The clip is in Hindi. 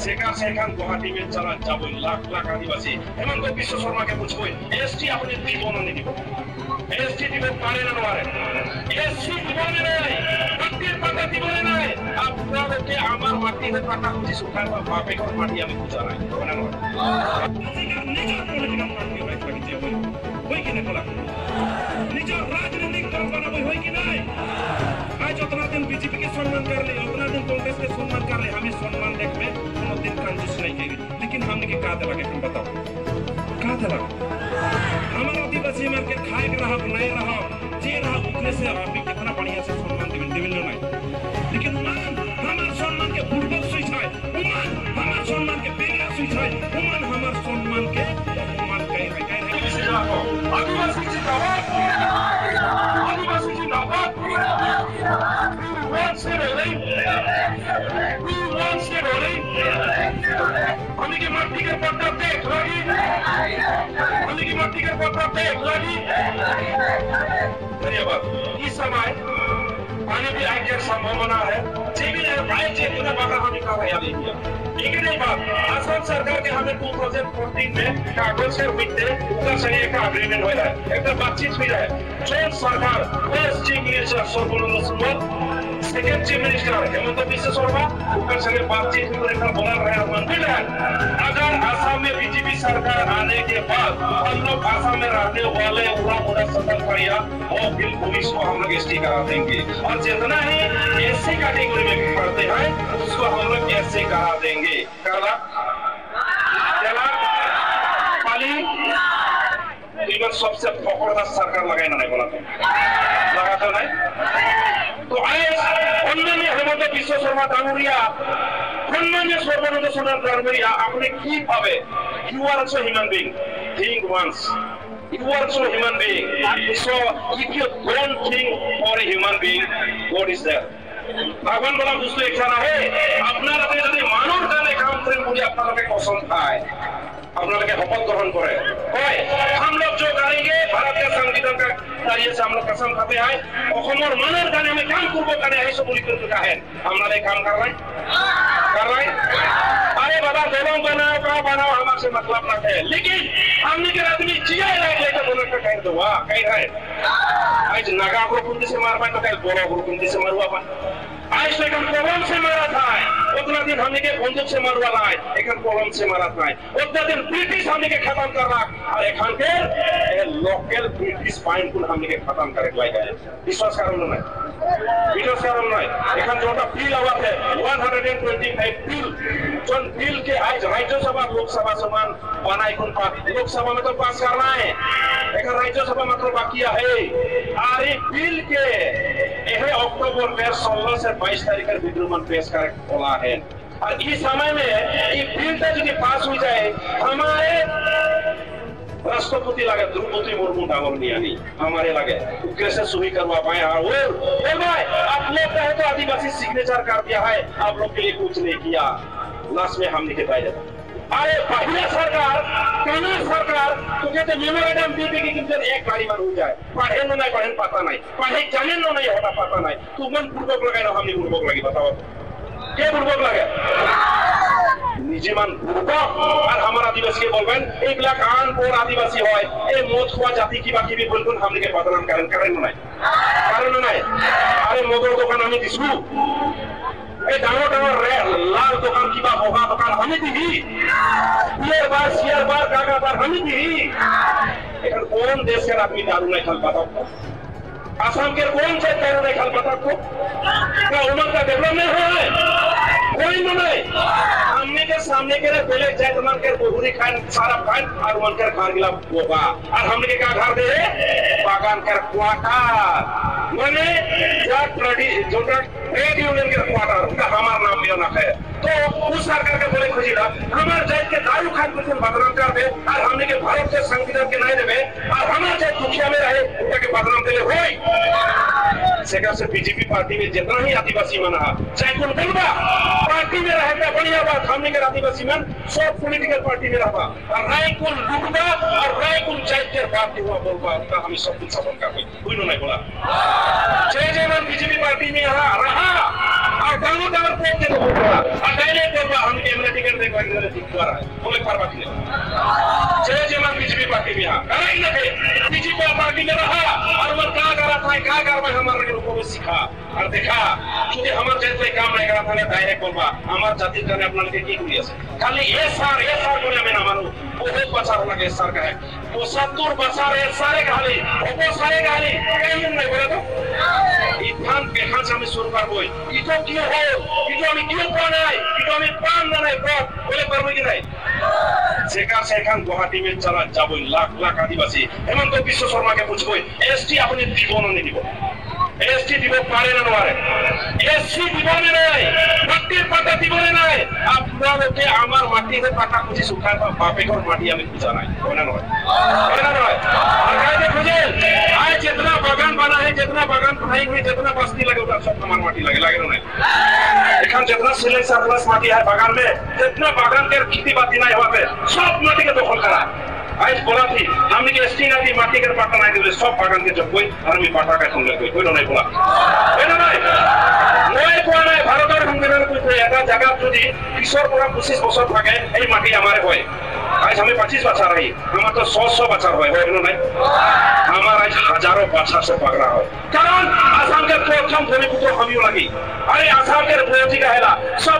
সেখান সেখান গুয়াহাটি में चला যাবো লাখ লাখ আদিবাসী হেমন্ত বিশ্ব শর্মাকে বুঝবো এসটি আপনি দিব না দিব এসটি দিব পারে না পারে এসটি জীবনে নাই মাটির পাতা জীবনে নাই আপনাদেরকে আমার মাটির পাতা খুঁজি সুখার বা বাপে ঘর মাটি আমি খুঁজা নাই না নিজের পলিটিক্যাল পার্টি লাগিয়ে হই কিনা বলা নিজের রাজনৈতিক দল বানাবো হই কি নাই आज उतना दिन बीजेपी के सम्मान कर ले उतना दिन कांग्रेस के सम्मान कर ले हमें सम्मान देखने कोनो दिन कंजूस नहीं करेगी लेकिन हमने के का लगे तुम बताओ का लगा हमारा आदिवासी मर के खाए के रहा नहीं रहा जे रहा उतने से आप कितना बढ़िया से सम्मान दिविल नहीं लेकिन उमान हमार सम्मान के पूर्वक सुई छाय उमान हमार सम्मान के बेगरा सुई छाय उमान हमार सम्मान के उमान कह आदिवासी जिंदाबाद आदिवासी जिंदाबाद हमें की मट्टी के पत्थर देख लगी हमें की मट्टी के पत्थर देख लगी धन्यवाद इस समय पानी भी आने की संभावना है जेबी ने भाई चेतना बात हमें का रहा नहीं एक नहीं बात असम सरकार के हमें 2014 में कागज से हुई थे उसका सही एक एग्रीमेंट हुआ है एक बातचीत हुई है जो सरकार first chief minister Sarvodaya Sonowal second chief minister Hemant Biswa Sharma उसका सही बातचीत में एक बोला रहा मंत्री है अगर असम में बीजेपी सरकार आने के बाद हम लोग असम में रहने वाले पूरा सफल करिया और बिल पुलिस को हम लोग एसटी करा देंगे और जितना ही एससी कैटेगरी में पढ़ते हैं उसको हम लोग एससी करा देंगे करला चला पाली इवन सबसे फकड़दार सरकार लगाए ना नहीं बोला तो लगा तो नहीं तो आए अन्य हेमंत बिश्व शर्मा डांगुरिया अन्य सर्वानंद सोनोवाल डांगुरिया आपने की भावे you are also human being think once you are also human being so if you don't think for a human being what is there भगवान बोला बुझते इच्छा ना है अपना लगे यदि मानव जाने काम करें मुझे अपना लगे कसम खाए अपना लगे शपथ ग्रहण करे ओए हम लोग जो करेंगे भारत के संविधान का कार्य से हम लोग कसम खाते हैं और मानव जाने में काम करबो करे ऐसा बोली कर चुका है हम लोग काम कर रहे अरे बाबा दोनों बनाओ का बनाओ हमारे से मतलब ना है लेकिन हमने के आदमी जिया लेकर बोलने का कह दो वाह कह रहे आज नागा को कुंडी से मार पाए तो कल बोरा को कुंडी से मारुआ पाए आज लेकिन कोलम से मारा था उतना दिन हमने के बंदूक से मारुआ लाए एक कोलम से मारा था उतना दिन ब्रिटिश हमने के खत्म कर रहा और एखान के लोकल ब्रिटिश पाइन को हमने के खत्म करे लाए गए विश्वास करो ना विश्वास करो ना एखान जोटा बिल आवा है 125 बिल जोन बिल के आज राज्यसभा लोकसभा समान बनाई कौन लोकसभा में तो पास करना है एक राज्यसभा में तो बाकी है अरे बिल के यह अक्टूबर में 16 से 22 तारीख का विद्रोह पेश कर बोला है और इस समय में ये बिल यदि पास हो जाए हमारे राष्ट्रपति लगे द्रौपदी मुर्मू डांगोरनिया नहीं हमारे लगे कैसे सुई करवा पाए और भाई आप लोग कहे तो आदिवासी सिग्नेचर कर दिया है आप लोग के लिए कुछ नहीं किया लास्ट में हम लिखे पाए अरे पहले सरकार केंद्र सरकार तो कहते मेमोरेंडम दी थी कि एक गाड़ी में हो जाए पढ़े नो नहीं पढ़े पता नहीं पढ़े जाने नो नहीं होता पता नहीं तू मन पूर्वक लगाए ना हमने पूर्वक लगी बताओ क्या पूर्वक लगे निजी मान पूर्वक और हमारा आदिवासी के बोलबेन 1 लाख आन और आदिवासी होय ए मौत हुआ जाति की बाकी भी बोलबेन हमने के बदनाम करें नहीं अरे मोदर दुकान हमें दिसू ए डांगो डांगो लाल दुकान की बा होगा दुकान हमें दी शेयर बार काका बार हमें दी लेकिन कौन देश के आदमी दारू नहीं खा पाता आसाम के कौन से दारू नहीं खा पाता को क्या उम्र का डेवलपमेंट हो रहा है कोई नहीं हमने के सामने के पहले जैतमान के बहुरी खान सारा खान और मन कर खान गिला होगा और हमने के क्या घर दे बागान कर क्वार्टर माने जो ट्रेड यूनियन के क्वार्टर उनका हमारा नाम भी ना है तो उस सरकार के बोले खुशी था हमारे जात के दारू खान कुछ बदनाम कर दे और हमने के भारत के संविधान के नहीं देवे और हमारे जात दुखिया में रहे उनका के बदनाम दिले होई सेकर से बीजेपी पार्टी में जितना ही आदिवासी मन है चाहे कौन बोलबा पार्टी में रहेगा बढ़िया बात हमने के आदिवासी मन सब पॉलिटिकल पार्टी में रहबा और राय कुल रुकबा और राय कुल जात के बात हुआ बोलबा उनका हम सब कुछ सपोर्ट कर कोई नहीं बोला जय जय मन बीजेपी पार्टी में रहा ডাঙর ডাঙর পোস্ট থেকে বলবা আর ডাইরেক্ট বলবা আমি এমএলএ টিকিট দেখবো একজনে ঠিক করা বলে পারবা কি जय जवान बीजेपी पार्टी में करेंगे बीजेपी पार्टी में रहा और वो क्या कर रहा था क्या कर रहा है हमारे लोगों को सिखा और देखा कि हमारे जैसे काम नहीं करा था ना डायरेक्ट बोलवा हमारे जाति करने अपना के की हुई है खाली ये सार बोले मैं ना मानू बहुत बचार लगे सर का है वो 70 बचार है सारे गाली वो सारे गाली कहीं नहीं बोले तो इथान बेखान से हमें शुरू कर बोई इतो क्यों हो इतो हमें क्यों पाना है इतो हमें पान ना नहीं बोले पर मुझे नहीं সেখান সেখান গুয়াহাটি মে চলা যাবো লাখ লাখ আদিবাসী হেমন্ত বিশ্ব শর্মাকে বুঝবো এসটি আপনি দিব না দিব এসটি দিব পারে না নয় এসটি দিব না নাই মাটির পাতা দিব না নাই আপনাদেরকে আমার মাটিতে পাতা খুঁজি শুকায় বাপে ঘর মাটি আমি খুঁজা নাই হয় না নয় सरकार खुजे आज जितना बागान बना है जितना बागान बनाएंगे जितना बस्ती लगे उतना सब हमार माटी लगे नहीं एखन जितना सिलेक्ट सरप्लस माटी है बागान में जितना बागान के खेती बाती नहीं हुआ पे सब माटी के दखल करा आज बोला थी हमने के एसटी नादी माटी के पाटा नहीं दिले सब बागान के जब कोई आर्मी पाटा का सुन ले कोई नहीं बोला है ना नहीं কোৱা নাই ভাৰতৰ সংবিধান কৈছে এটা জায়গা যদি 20 পৰা 25 বছর থাকে এই মাটি আমারে হয় आज हमें 25 बच्चा रही हमारे तो 100 बच्चा हुए नहीं हमारा आज हजारों बच्चा से पकड़ा हो कारण आसाम के प्रथम भूमिपुत्र हमी लगी अरे आसाम के प्रयोजी का सब